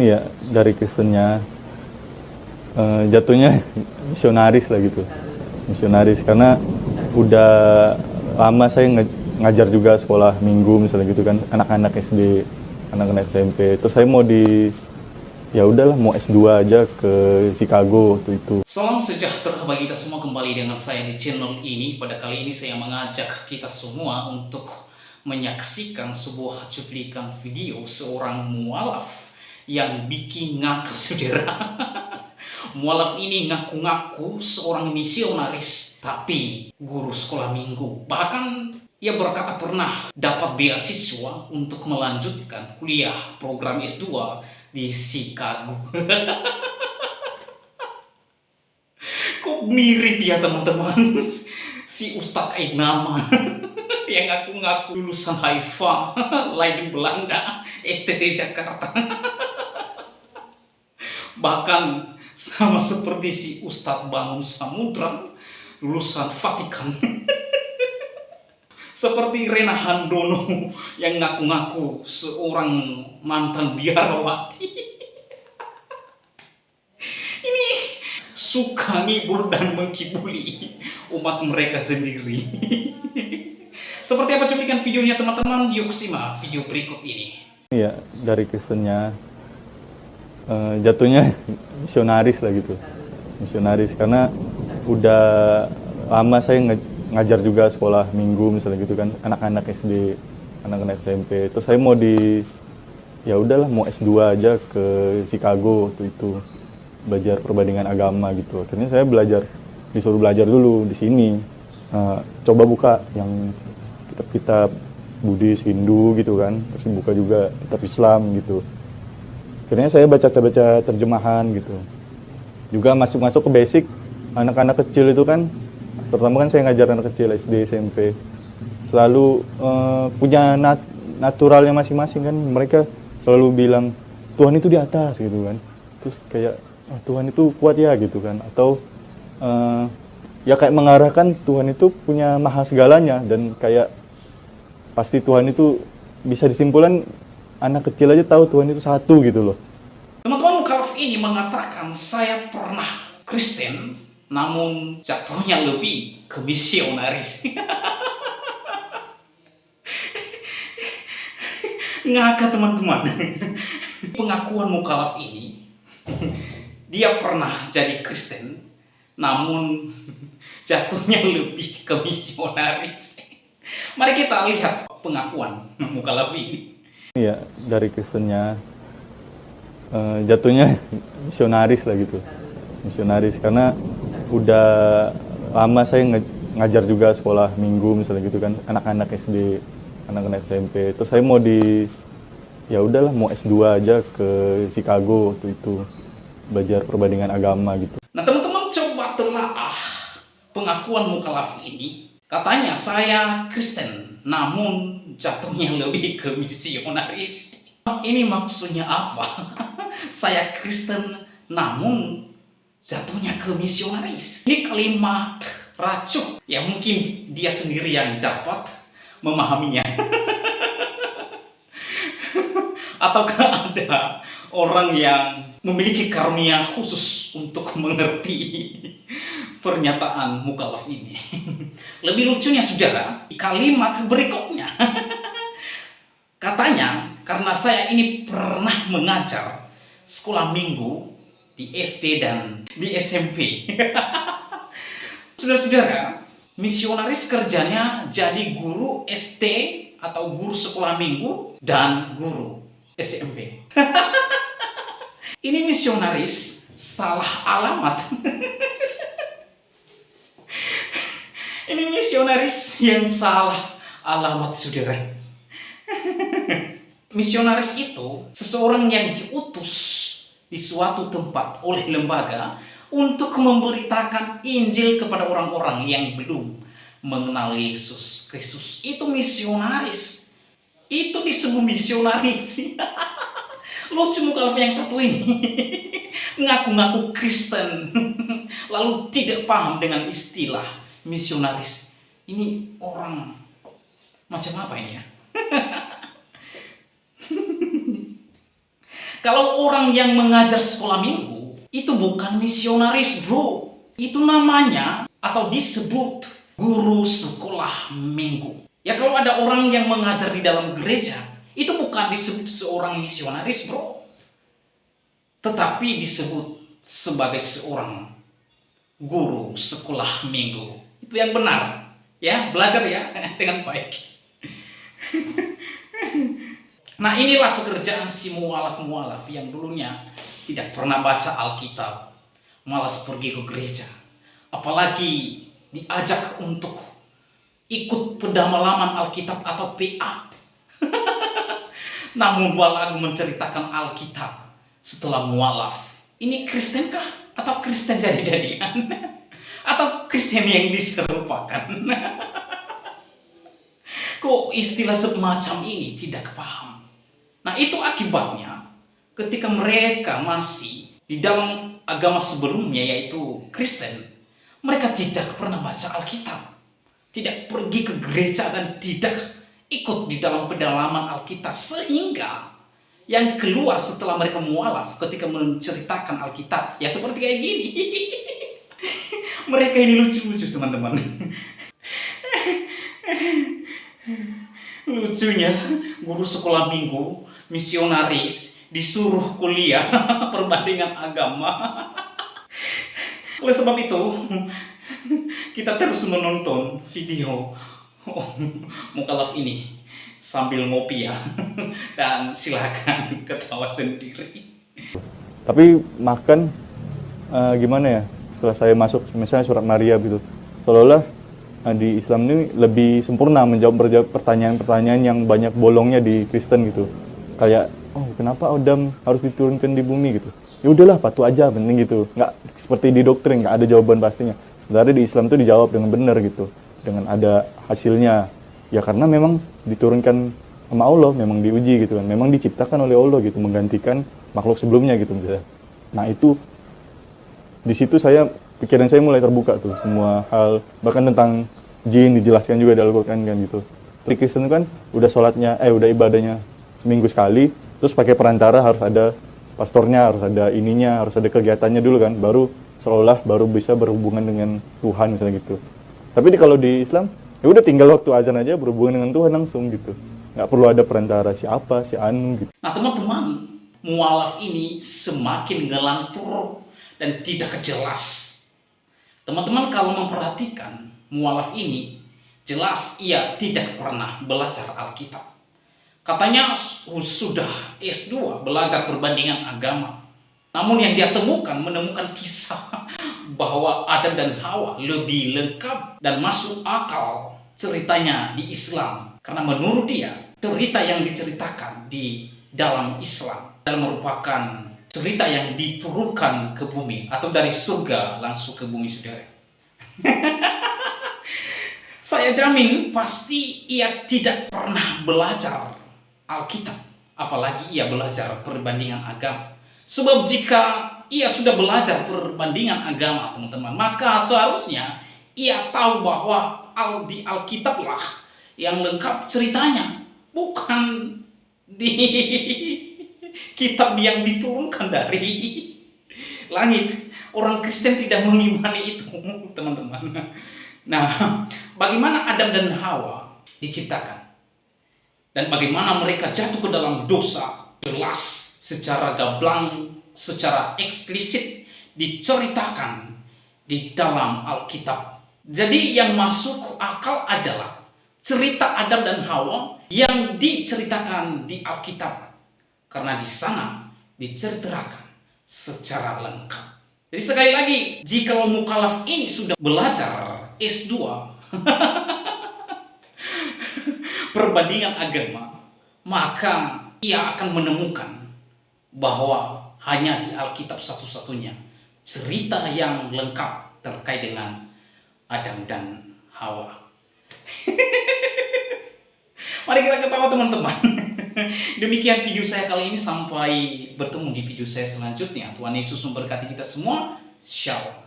Iya, dari Kristennya jatuhnya misionaris lah gitu. Misionaris karena udah lama saya ngajar juga sekolah minggu misalnya gitu kan, anak-anak SD, anak-anak SMP. Terus saya mau ya udahlah mau S2 aja ke Chicago waktu itu. Salam sejahtera bagi kita semua, kembali dengan saya di channel ini. Pada kali ini saya mengajak kita semua untuk menyaksikan sebuah cuplikan video seorang mualaf yang bikin ngakak, saudara. Mualaf ini ngaku-ngaku seorang misionaris, tapi guru sekolah minggu. Bahkan ia berkata pernah dapat beasiswa untuk melanjutkan kuliah program S2 di Chicago. Kok mirip ya teman-teman? Si Ustadz Aid Nama yang ngaku-ngaku lulusan Haifa, Leiden Belanda, STT Jakarta. Bahkan sama seperti si Ustadz Bangun Samudra, lulusan Vatikan. Seperti Rena Handono yang ngaku-ngaku seorang mantan biarawati. Ini suka ngibur dan mengkibuli umat mereka sendiri. Seperti apa cuplikan videonya teman-teman? Yuk simak video berikut ini. Iya, dari Kristennya jatuhnya misionaris lah gitu. Misionaris karena udah lama saya ngajar juga sekolah minggu misalnya gitu kan, anak-anak SD, anak-anak SMP. Terus saya mau ya udahlah mau S2 aja ke Chicago waktu itu, belajar perbandingan agama gitu. Akhirnya saya disuruh belajar dulu di sini. Coba buka yang kitab-kitab Buddhis, Hindu gitu kan, terus buka juga kitab Islam gitu. Akhirnya saya baca terjemahan gitu. Juga masuk ke basic, anak-anak kecil itu kan, pertama kan saya ngajar anak kecil SD, SMP. Selalu punya naturalnya masing-masing kan, mereka selalu bilang Tuhan itu di atas gitu kan. Terus kayak Tuhan itu kuat ya gitu kan, atau ya kayak mengarahkan Tuhan itu punya maha segalanya, dan kayak pasti Tuhan itu bisa disimpulkan anak kecil aja tahu Tuhan itu satu gitu loh. Teman-teman, mukalaf ini mengatakan saya pernah Kristen, namun jatuhnya lebih ke misionaris. Ngakak teman-teman. Pengakuan mukalaf ini, dia pernah jadi Kristen, namun jatuhnya lebih ke misionaris. Mari kita lihat pengakuan mukalaf ini. Iya, dari Kristennya jatuhnya misionaris lah gitu. Misionaris karena udah lama saya ngajar juga sekolah minggu misalnya gitu kan, anak-anak SD, anak-anak SMP. Terus saya mau ya udahlah mau S2 aja ke Chicago waktu itu, belajar perbandingan agama gitu. Nah teman-teman, coba telaah pengakuan mukalaf ini. Katanya saya Kristen, namun jatuhnya lebih ke misionaris. Ini maksudnya apa? Saya Kristen, namun jatuhnya ke misionaris. Ini kalimat racun ya, mungkin dia sendiri yang dapat memahaminya. Ataukah ada orang yang memiliki karunia khusus untuk mengerti pernyataan mukalaf ini? Lebih lucunya saudara, kalimat berikutnya. Katanya, karena saya ini pernah mengajar sekolah minggu di SD dan di SMP. Saudara-saudara, misionaris kerjanya jadi guru SD atau guru sekolah minggu dan guru SMP. Ini misionaris salah alamat. Ini misionaris yang salah alamat, saudara. Misionaris itu seseorang yang diutus di suatu tempat oleh lembaga untuk memberitakan Injil kepada orang-orang yang belum mengenal Yesus Kristus. Itu misionaris. Itu disebut misionaris. Lucu mukalaf yang satu ini. Ngaku-ngaku Kristen, lalu tidak paham dengan istilah misionaris. Ini orang macam apa ini ya? Kalau orang yang mengajar sekolah minggu, itu bukan misionaris, bro. Itu namanya atau disebut guru sekolah minggu. Ya kalau ada orang yang mengajar di dalam gereja, itu bukan disebut seorang misionaris, bro. Tetapi disebut sebagai seorang guru sekolah minggu. Itu yang benar. Ya, belajar ya dengan baik. Nah, inilah pekerjaan si mualaf-mualaf yang dulunya tidak pernah baca Alkitab, malas pergi ke gereja. Apalagi diajak untuk ikut pendalaman Alkitab atau PA. Namun Balagu menceritakan Alkitab setelah mualaf. Ini Kristen kah? Atau Kristen jadi-jadian? Atau Kristen yang diserupakan? Kok istilah semacam ini tidak paham? Nah, itu akibatnya ketika mereka masih di dalam agama sebelumnya, yaitu Kristen, mereka tidak pernah baca Alkitab, tidak pergi ke gereja, dan tidak ikut di dalam pendalaman Alkitab. Sehingga yang keluar setelah mereka mualaf ketika menceritakan Alkitab, ya seperti kayak gini. Mereka ini lucu-lucu, teman-teman. Lucunya, guru sekolah minggu, misionaris, disuruh kuliah perbandingan agama. Oleh sebab itu, kita terus menonton video mukalaf ini sambil ngopi ya. Dan silakan ketawa sendiri. Tapi makan gimana ya, setelah saya masuk misalnya surat Maria gitu, seolah-olah di Islam ini lebih sempurna menjawab pertanyaan-pertanyaan yang banyak bolongnya di Kristen gitu. Kayak, oh kenapa Adam harus diturunkan di bumi gitu? Ya udahlah, patuh aja, penting gitu. Nggak seperti di doktrin, nggak ada jawaban pastinya. Sebenarnya di Islam tuh dijawab dengan benar gitu, dengan ada hasilnya. Ya karena memang diturunkan sama Allah, memang diuji gitu kan, memang diciptakan oleh Allah gitu, menggantikan makhluk sebelumnya gitu misalnya. Nah itu, di situ pikiran saya mulai terbuka tuh, semua hal, bahkan tentang jin dijelaskan juga di Al-Quran kan gitu. Di Kristen kan udah udah ibadahnya seminggu sekali, terus pakai perantara, harus ada pastornya, harus ada ininya, harus ada kegiatannya dulu kan, baru bisa berhubungan dengan Tuhan misalnya gitu. Tapi kalau di Islam, ya udah tinggal waktu azan aja berhubungan dengan Tuhan langsung gitu. Nggak perlu ada perantara siapa, si anu gitu. Nah teman-teman, mualaf ini semakin ngelantur dan tidak jelas. Teman-teman kalau memperhatikan mualaf ini, jelas ia tidak pernah belajar Alkitab. Katanya sudah S2 belajar perbandingan agama. Namun yang dia menemukan kisah bahwa Adam dan Hawa lebih lengkap dan masuk akal ceritanya di Islam. Karena menurut dia, cerita yang diceritakan di dalam Islam adalah merupakan cerita yang diturunkan ke bumi atau dari surga langsung ke bumi, saudara. Saya jamin pasti ia tidak pernah belajar Alkitab, apalagi ia belajar perbandingan agama. Sebab jika ia sudah belajar perbandingan agama, teman-teman, maka seharusnya ia tahu bahwa di Alkitab lah yang lengkap ceritanya, bukan di kitab yang diturunkan dari langit. Orang Kristen tidak mengimani itu, teman-teman. Nah, bagaimana Adam dan Hawa diciptakan? Dan bagaimana mereka jatuh ke dalam dosa? Jelas secara gamblang, secara eksplisit diceritakan di dalam Alkitab. Jadi yang masuk akal adalah cerita Adam dan Hawa yang diceritakan di Alkitab. Karena di sana diceritakan secara lengkap. Jadi sekali lagi, jika mukalaf ini sudah belajar S2 perbandingan agama, maka ia akan menemukan bahwa hanya di Alkitab satu-satunya cerita yang lengkap terkait dengan Adam dan Hawa. Mari kita ketawa, teman-teman. Demikian video saya kali ini, sampai bertemu di video saya selanjutnya. Tuhan Yesus memberkati kita semua. Shalom.